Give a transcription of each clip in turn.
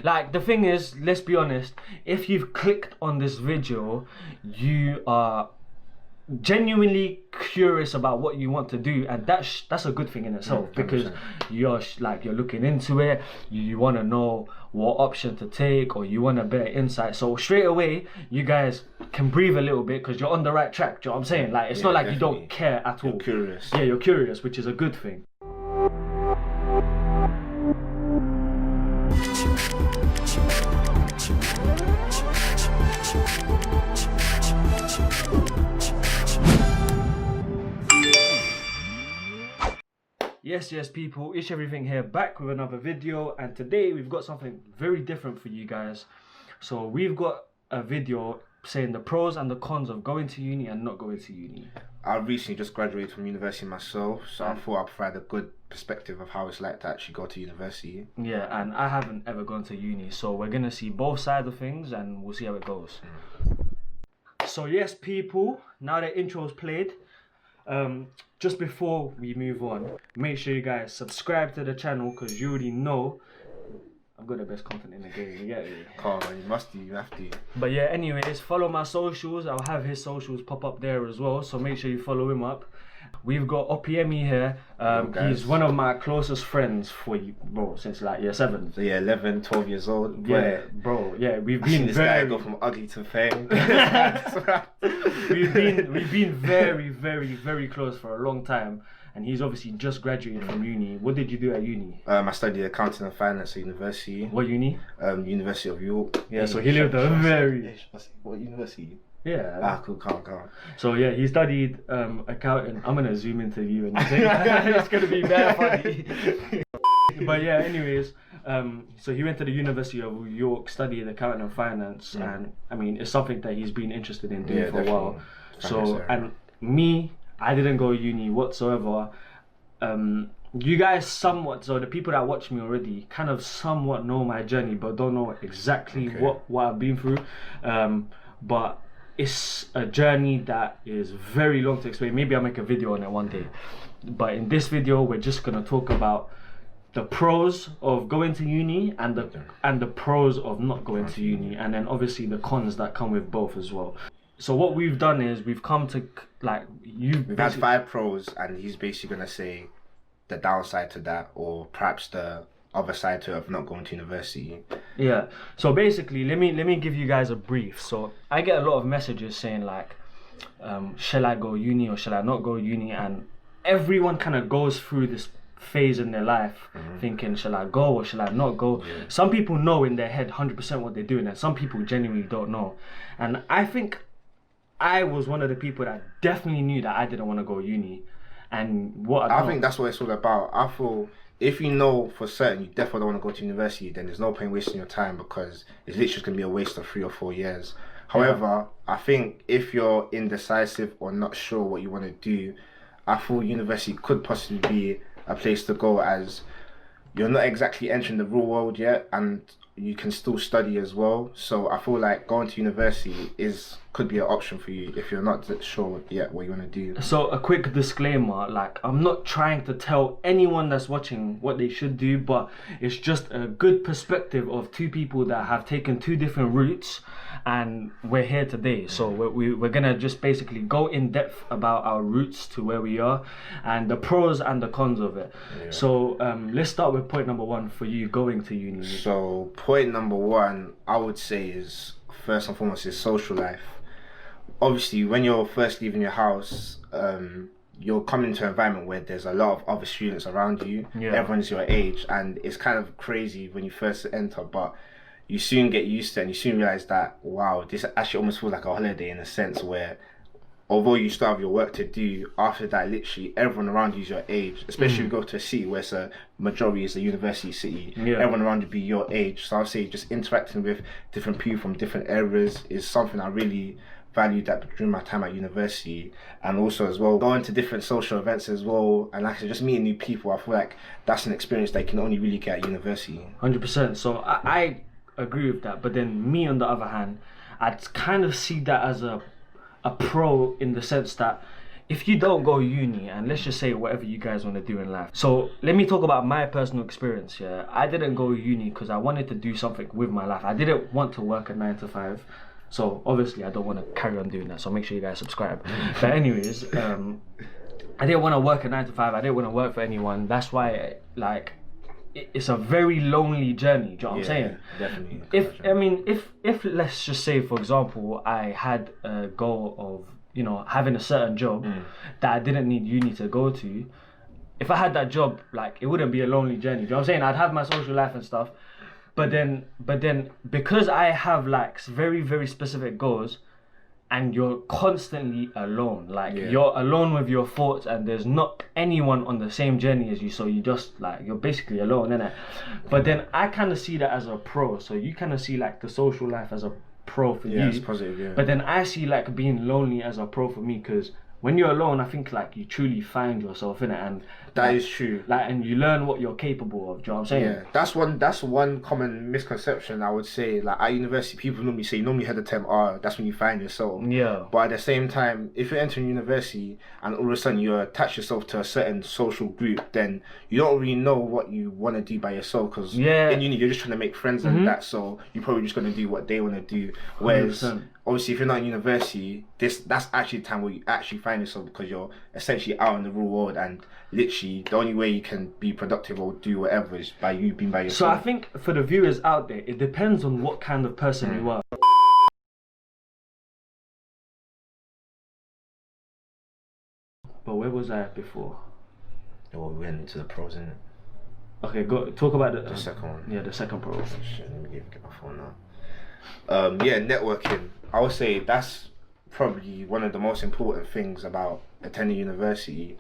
Like, the thing is, let's be honest, if you've clicked on this video, you are genuinely curious about what you want to do, and that's a good thing in itself, because you're you're looking into it, you want to know what option to take, or you want a better insight. So straight away you guys can breathe a little bit, because you're on the right track. Do you know what I'm saying? Like, it's not like definitely. You don't care at all. You're curious. Yeah, you're curious, which is a good thing. Yes people, Ish Everything here, back with another video, and today we've got something very different for you guys. So we've got a video saying the pros and the cons of going to uni and not going to uni. I recently just graduated from university myself, so I thought I'd provide a good perspective of how it's like to actually go to university. Yeah, and I haven't ever gone to uni, so we're gonna see both sides of things and we'll see how it goes. So yes people, now the intro's played, just before we move on, make sure you guys subscribe to the channel, because you already know I've got the best content in the game. You get it? Come on, you must do, you have to. But yeah, anyways, follow my socials. I'll have his socials pop up there as well, so make sure you follow him up. We've got Opeyemi here. He's one of my closest friends since like year 7. So yeah, 11, 12 years old. Yeah, bro. Yeah, we've been this guy go from ugly to fame. we've been very close for a long time, and he's obviously just graduated from uni. What did you do at uni? I studied accounting and finance at university. What uni? University of York. Yeah, so he lived a very... What university? Yeah. Ah, cool, calm. So yeah, he studied accounting. I'm gonna zoom into you and say it's gonna be very funny. But yeah, anyways, so he went to the University of York, studied accounting and finance, and I mean, it's something that he's been interested in doing for a while. So, and me, I didn't go uni whatsoever. You guys somewhat, so the people that watch me already kind of somewhat know my journey, but don't know exactly what I've been through. But it's a journey that is very long to explain. Maybe I'll make a video on it one day. But in this video, we're just gonna talk about the pros of going to uni and the pros of not going to uni, and then obviously the cons that come with both as well. So what we've done is we've come to we've had 5 pros, and he's basically gonna say the downside to that, or perhaps the other side to it of not going to university. Yeah. So basically, let me give you guys a brief. So I get a lot of messages saying like, shall I go uni or shall I not go uni? And everyone kind of goes through this phase in their life thinking, shall I go or shall I not go? Some people know in their head 100% what they're doing, and some people genuinely don't know. And I think I was one of the people that definitely knew that I didn't want to go uni. And I think that's what it's all about. I feel if you know for certain you definitely don't want to go to university, then there's no point wasting your time, because it's literally going to be a waste of 3 or 4 years. However, I think if you're indecisive or not sure what you want to do, I feel university could possibly be a place to go, as you're not exactly entering the real world yet, and you can still study as well. So I feel like going to university could be an option for you if you're not sure yet what you want to do. So a quick disclaimer, like, I'm not trying to tell anyone that's watching what they should do, but it's just a good perspective of 2 people that have taken 2 different routes, and we're here today. So we're gonna just basically go in depth about our routes to where we are and the pros and the cons of it. So let's start with point number 1 for you going to uni. So point number 1, I would say, is first and foremost is social life. Obviously, when you're first leaving your house, you're coming into an environment where there's a lot of other students around you. Everyone's your age, and it's kind of crazy when you first enter, but you soon get used to it, and you soon realize that, wow, this actually almost feels like a holiday, in a sense where, although you still have your work to do, after that, literally everyone around you is your age. Especially if you go to a city where it's a majority is a university city, everyone around you be your age. So I'll say just interacting with different people from different areas is something I really valued that during my time at university. And also as well, going to different social events as well, and actually just meeting new people. I feel like that's an experience that you can only really get at university. 100%. So I agree with that, but then me on the other hand, I'd kind of see that as a pro, in the sense that if you don't go uni, and let's just say whatever you guys want to do in life. So let me talk about my personal experience. Yeah, I didn't go uni because I wanted to do something with my life. I didn't want to work a 9 to 5. So obviously I don't want to carry on doing that. So make sure you guys subscribe. But anyways, I didn't want to work a 9 to 5. I didn't want to work for anyone. That's why like it's a very lonely journey. Do you know what I'm saying? Definitely. If let's just say, for example, I had a goal of, you know, having a certain job that I didn't need uni to go to. If I had that job, like, it wouldn't be a lonely journey. Do you know what I'm saying? I'd have my social life and stuff. But then because I have like very, very specific goals, and you're constantly alone, like you're alone with your thoughts, and there's not anyone on the same journey as you, so you just like, you're basically alone, innit? But then I kind of see that as a pro. So you kind of see like the social life as a pro for you. Yeah, it's positive, yeah. But then I see like being lonely as a pro for me, because when you're alone, I think like you truly find yourself in it, and that like, is true. Like, and you learn what you're capable of. Do you know what I'm saying? Yeah, that's one common misconception I would say. Like at university, people normally say, hear the term, that's when you find yourself. Yeah. But at the same time, if you're entering university and all of a sudden you attach yourself to a certain social group, then you don't really know what you want to do by yourself, because in uni you're just trying to make friends and that. So you're probably just going to do what they want to do. Whereas 100%. Obviously, if you're not in university, that's actually the time where you actually find yourself, because you're essentially out in the real world, and literally the only way you can be productive or do whatever is by you being by yourself. So I think for the viewers out there, it depends on what kind of person you are. But where was I before? Well, we went into the pros, innit? Okay, talk about the second one. Yeah, the second pro. Shit, let me get my phone now. Networking. I would say that's probably one of the most important things about attending university.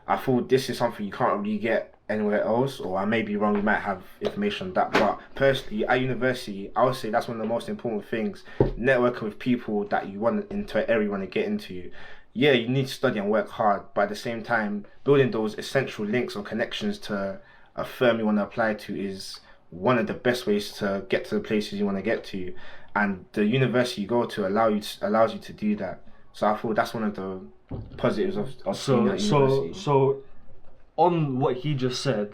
I feel this is something you can't really get anywhere else, or I may be wrong, you might have information on that, but personally at university I would say that's one of the most important things. Networking with people that you want into an area you want to get into. Yeah, you need to study and work hard, but at the same time building those essential links or connections to a firm you want to apply to is one of the best ways to get to the places you want to get to, and the university you go to allows you to do that. So I feel that's one of the positives of university. So on what he just said,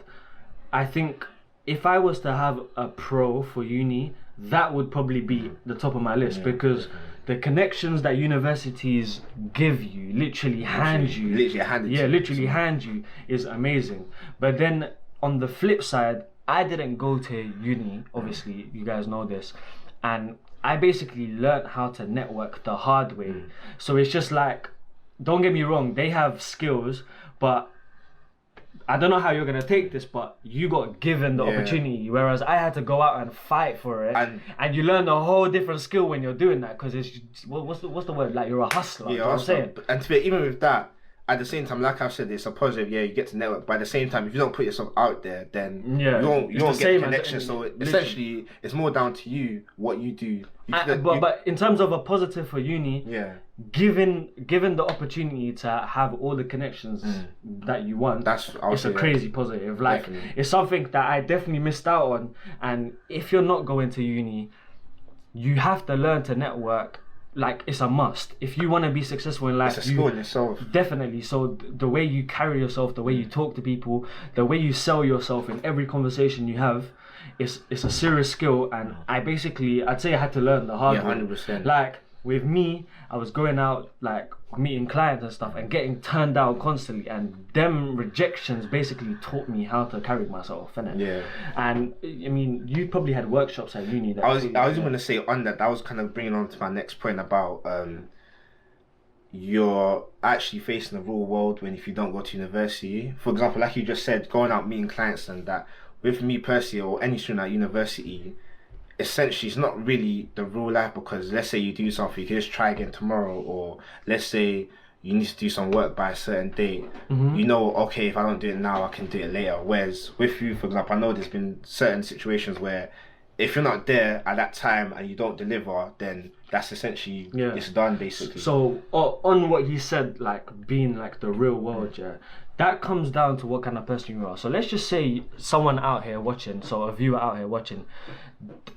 I think if I was to have a pro for uni, that would probably be the top of my list, because the connections that universities give you, literally hand you, is amazing. But then on the flip side, I didn't go to uni, obviously, you guys know this, and I basically learned how to network the hard way. So it's just like, don't get me wrong, they have skills, but I don't know how you're gonna take this, but you got given the opportunity, whereas I had to go out and fight for it, and you learn a whole different skill when you're doing that, because it's what's the word, like, you're a hustler. You know what I'm saying? And to be, even with that, at the same time, like I've said, it's a positive. Yeah, you get to network, but at the same time, if you don't put yourself out there, then you won't get connection. So essentially, it's more down to you what you do. But in terms of a positive for uni, given the opportunity to have all the connections that you want, it's a crazy positive. Like, definitely. It's something that I definitely missed out on. And if you're not going to uni, you have to learn to network. Like, it's a must. If you want to be successful in life, it's a skill in itself. Definitely. So the way you carry yourself, the way you talk to people, the way you sell yourself in every conversation you have, it's a serious skill. And I'd say I had to learn the hard way. 100%. Like, with me, I was going out, like, meeting clients and stuff, and getting turned down constantly, and them rejections basically taught me how to carry myself, innit? Yeah. And I mean, you probably had workshops at uni. I was going to say on that was kind of bringing on to my next point about you're actually facing the real world if you don't go to university. For example, like you just said, going out meeting clients and that. With me personally, or any student at university, essentially it's not really the real life, because let's say you do something, you can just try again tomorrow, or let's say you need to do some work by a certain date. You know, okay, if I don't do it now, I can do it later. Whereas with you, for example, I know there's been certain situations where if you're not there at that time and you don't deliver, then that's essentially it's done, basically. So on what he said, like being like the real world, that comes down to what kind of person you are. So let's just say someone out here watching, so a viewer out here watching,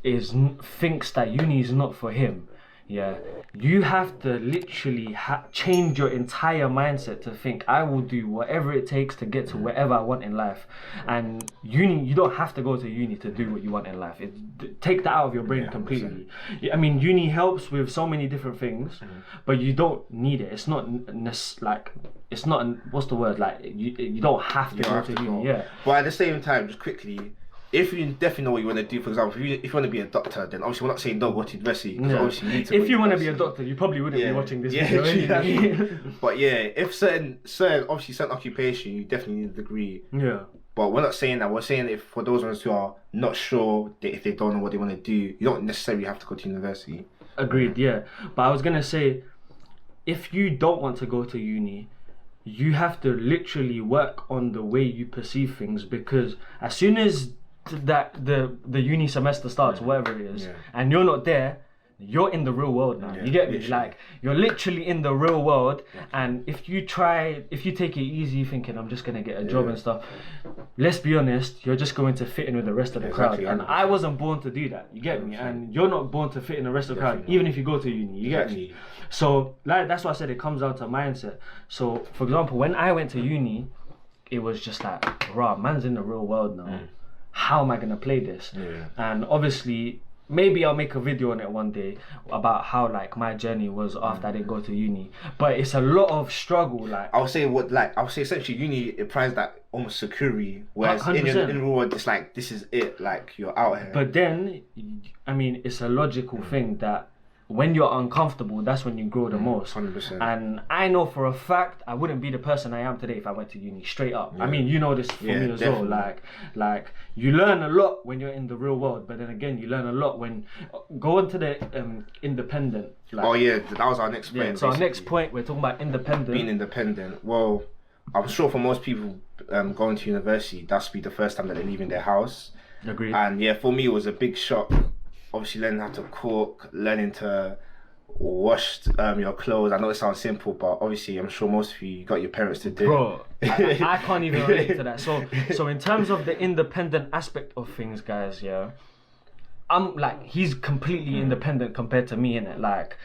thinks that uni is not for him. yeah, you have to literally change your entire mindset to think, I will do whatever it takes to get to wherever I want in life. And uni, you don't have to go to uni to do what you want in life. Take that out of your brain completely. I mean, uni helps with so many different things, but you don't need it. It's not like, it's not, what's the word? Like, you don't have to go to uni. Yeah. But at the same time, just quickly, if you definitely know what you want to do, for example, if you want to be a doctor, then obviously we're not saying don't go to university, because obviously you need to. If you want to be a doctor, you probably wouldn't be watching this video anyway. But yeah, if certain occupation, you definitely need a degree. Yeah. But we're not saying that. We're saying if for those ones who are not sure, if they don't know what they want to do, you don't necessarily have to go to university. Agreed, yeah. But I was gonna say, if you don't want to go to uni, you have to literally work on the way you perceive things, because as soon as the uni semester starts, whatever it is, and you're not there, you're in the real world now. You get me? Literally. Like, you're literally in the real world, and if you take it easy thinking I'm just gonna get a job and stuff, let's be honest, you're just going to fit in with the rest of the crowd. And 100%. I wasn't born to do that, you get me? And you're not born to fit in the rest of the crowd, even if you go to uni, you get me? So like, that's why I said it comes down to mindset. So for example, when I went to uni, it was just like, rah, man's in the real world now. How am I gonna play this? And obviously, maybe I'll make a video on it one day about how like my journey was after I didn't go to uni. But it's a lot of struggle. Like, I would say essentially uni implies that almost security, whereas in the real world, it's like, this is it, like you're out here. But then, I mean, it's a logical thing that when you're uncomfortable, that's when you grow the most. 100%. And I know for a fact I wouldn't be the person I am today if I went to uni, straight up. I mean, you know this for me as well. Like you learn a lot when you're in the real world, but then again, you learn a lot when going to the independent. Like, that was our next point. So our next point, we're talking about independent. Being independent. Well, I'm sure for most people going to university, that's be the first time that they're leaving their house. Agreed. And yeah, for me, it was a big shock. Obviously, learning how to cook, learning to wash your clothes. I know it sounds simple, but obviously, I'm sure most of you got your parents to do. Bro, I can't even relate to that. So in terms of the independent aspect of things, guys, yeah, I'm like, he's completely independent compared to me, innit? Like,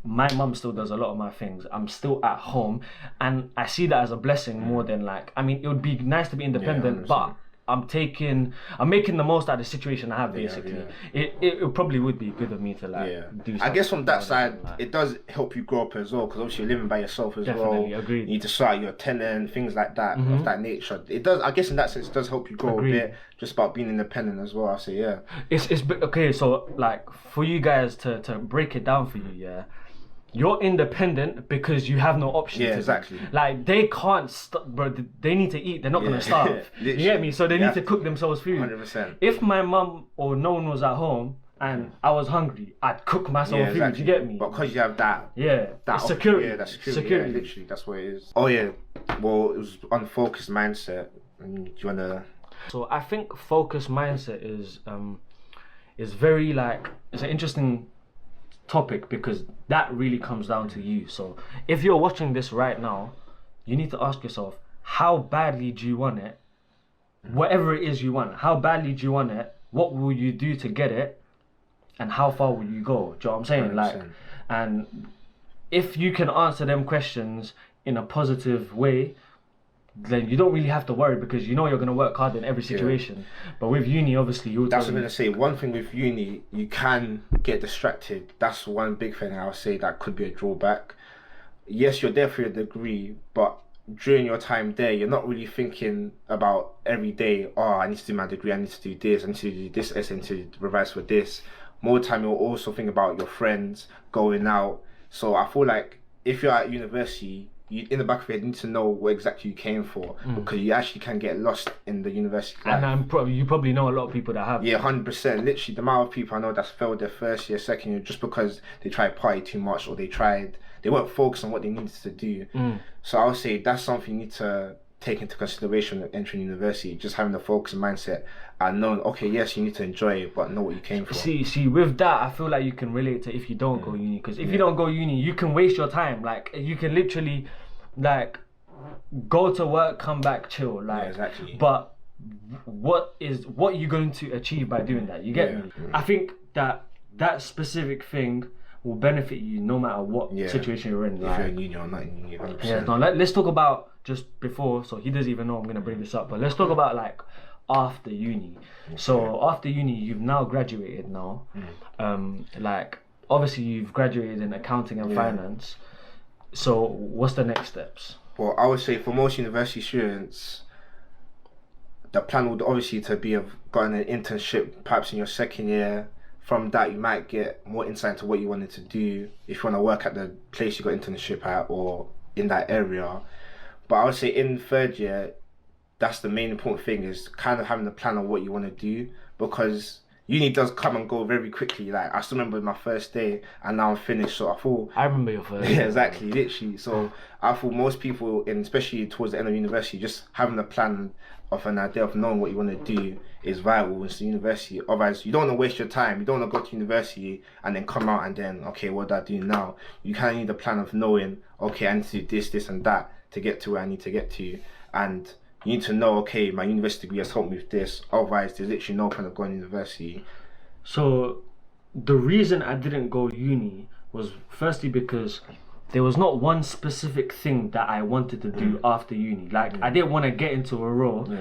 my mum still does a lot of my things. I'm still at home, and I see that as a blessing more than like, I mean, it would be nice to be independent, but I'm making the most out of the situation I have, basically. It probably would be good of me to like do something. I guess from that side, it does help you grow up as well, because obviously you're living by yourself as well. Agreed. You need to sort out your tenant, things like that, of that nature. It does, I guess in that sense, it does help you grow a bit, just about being independent as well, I say, It's okay, so like, for you guys to break it down for you, you're independent because you have no option. Yeah, exactly. Like, they can't bro. They need to eat. They're not gonna starve. You get me? So they need to cook themselves food. 100%. If my mum or no one was at home and I was hungry, I'd cook myself food. Exactly. You get me? But because you have that, that's security. Yeah, that's security. Yeah, literally, that's what it is. Oh yeah. Well, it was unfocused mindset. Do you wanna? So I think focused mindset is very like, it's an interesting topic, because that really comes down to you. So if you're watching this right now, you need to ask yourself, how badly do you want it? Whatever it is you want, how badly do you want it? What will you do to get it? And how far will you go? Do you know what I'm saying? 100%. Like, and if you can answer them questions in a positive way, then you don't really have to worry, because you know you're going to work hard in every situation. But with uni, obviously, that's what I'm going to say. One thing with uni, you can get distracted. That's one big thing I would say that could be a drawback. Yes, you're there for your degree, but during your time there, you're not really thinking about every day, I need to do my degree, I need to do this, I need to do this essay, I need to revise for this. More time, you'll also think about your friends, going out. So I feel like if you're at university, you, in the back of your head, need to know what exactly you came for, because you actually can get lost in the university life. And you probably know a lot of people that have. Yeah, 100%. Literally, the amount of people I know that's failed their first year, second year, just because they tried party too much, or they weren't focused on what they needed to do. So I would say that's something you need to take into consideration when entering university, just having the focus and mindset, and knowing, okay, yes, you need to enjoy it, but know what you came for. See, with that, I feel like you can relate to if you don't go uni, because if you don't go uni, you can waste your time. Like, you can literally, like, go to work, come back, chill. Like, exactly. But what are you going to achieve by doing that? You get me? I think that specific thing will benefit you no matter what situation you're in. If like, you're in uni or not in uni, 100%. yeah, no, let's talk about just before, so he doesn't even know I'm going to bring this up, but let's talk about like after uni. So after uni, you've now graduated now. Like, obviously you've graduated in accounting and finance. So what's the next steps? Well, I would say for most university students, the plan would obviously to be of gotten an internship perhaps in your second year. From that, you might get more insight into what you wanted to do if you want to work at the place you got internship at or in that area. But I would say in third year, that's the main important thing, is kind of having a plan of what you want to do, because uni does come and go very quickly. Like, I still remember my first day and now I'm finished, so I thought... I remember your first day. Yeah, exactly, literally. So I thought most people, especially towards the end of university, just having a plan of an idea of knowing what you want to do is vital into university. Otherwise, you don't want to waste your time. You don't want to go to university and then come out and then, okay, what do I do now? You kind of need a plan of knowing, okay, I need to do this, this and that to get to where I need to get to. And you need to know, okay, my university degree has helped me with this. Otherwise, there's literally no point of going to university. So the reason I didn't go uni was firstly because there was not one specific thing that I wanted to do after uni. Like, I didn't want to get into a role.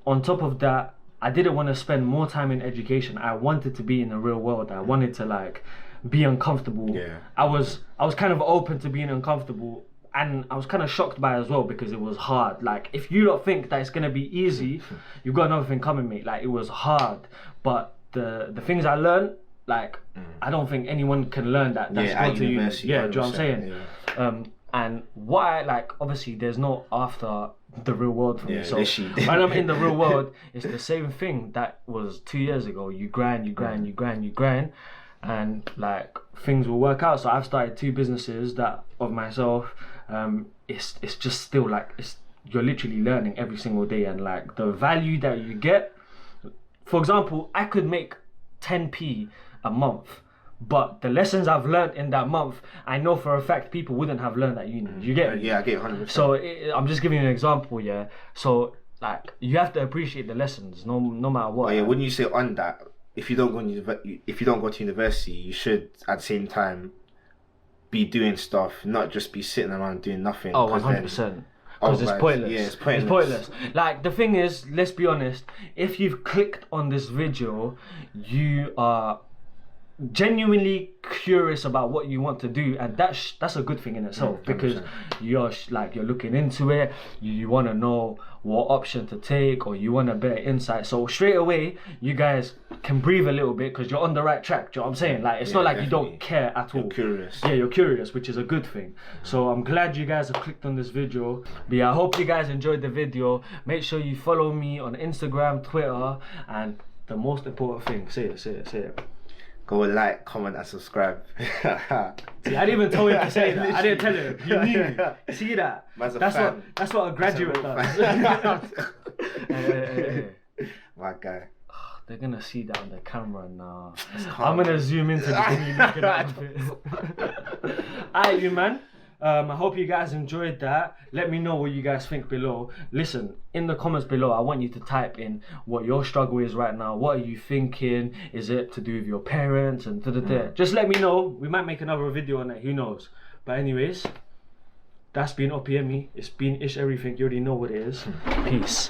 On top of that, I didn't want to spend more time in education. I wanted to be in the real world. I wanted to like be uncomfortable. I was kind of open to being uncomfortable, and I was kind of shocked by it as well because it was hard. Like, if you don't think that it's gonna be easy, you've got another thing coming, mate. Like, it was hard, but the things I learned, like, I don't think anyone can learn that. That's gone to university. Yeah, do you know what I'm saying? And what I like, obviously, there's no after the real world for me. So when I'm in the real world, it's the same thing that was 2 years ago. You grind, and like things will work out. So I've started 2 businesses that of myself. It's just still like you're literally learning every single day, and like the value that you get. For example, I could make 10p a month, but the lessons I've learned in that month, I know for a fact people wouldn't have learned at uni. You get me? Yeah, I get 100%. So I'm just giving you an example, yeah. So like you have to appreciate the lessons, no matter what. Oh, yeah, wouldn't you say on that, if you don't go to university, you should at the same time be doing stuff, not just be sitting around doing nothing. Oh, 100%. Because it's pointless. Yeah, it's pointless. It's pointless. Like, the thing is, let's be honest, if you've clicked on this video, you are genuinely curious about what you want to do, and that's a good thing in itself, because you're looking into it, you want to know what option to take, or you want a better insight. So straight away you guys can breathe a little bit because you're on the right track. Do you know what I'm saying? Like, it's not like definitely. You don't care at all. You're curious. Yeah, you're curious, which is a good thing. So I'm glad you guys have clicked on this video. But yeah, I hope you guys enjoyed the video. Make sure you follow me on Instagram, Twitter, and the most important thing, say it. Go like, comment, and subscribe. See, I didn't even tell him to say that. I didn't tell him. He knew. See that? That's what a graduate does. Hey. My guy. They're gonna see that on the camera now. I'm gonna zoom into the thing. Alright, you man. I hope you guys enjoyed that. Let me know what you guys think below. Listen, in the comments below, I want you to type in what your struggle is right now. What are you thinking? Is it to do with your parents and da-da-da? Just let me know. We might make another video on it. Who knows? But anyways, that's been Opeyemi. It's been Ish Everything. You already know what it is. Peace.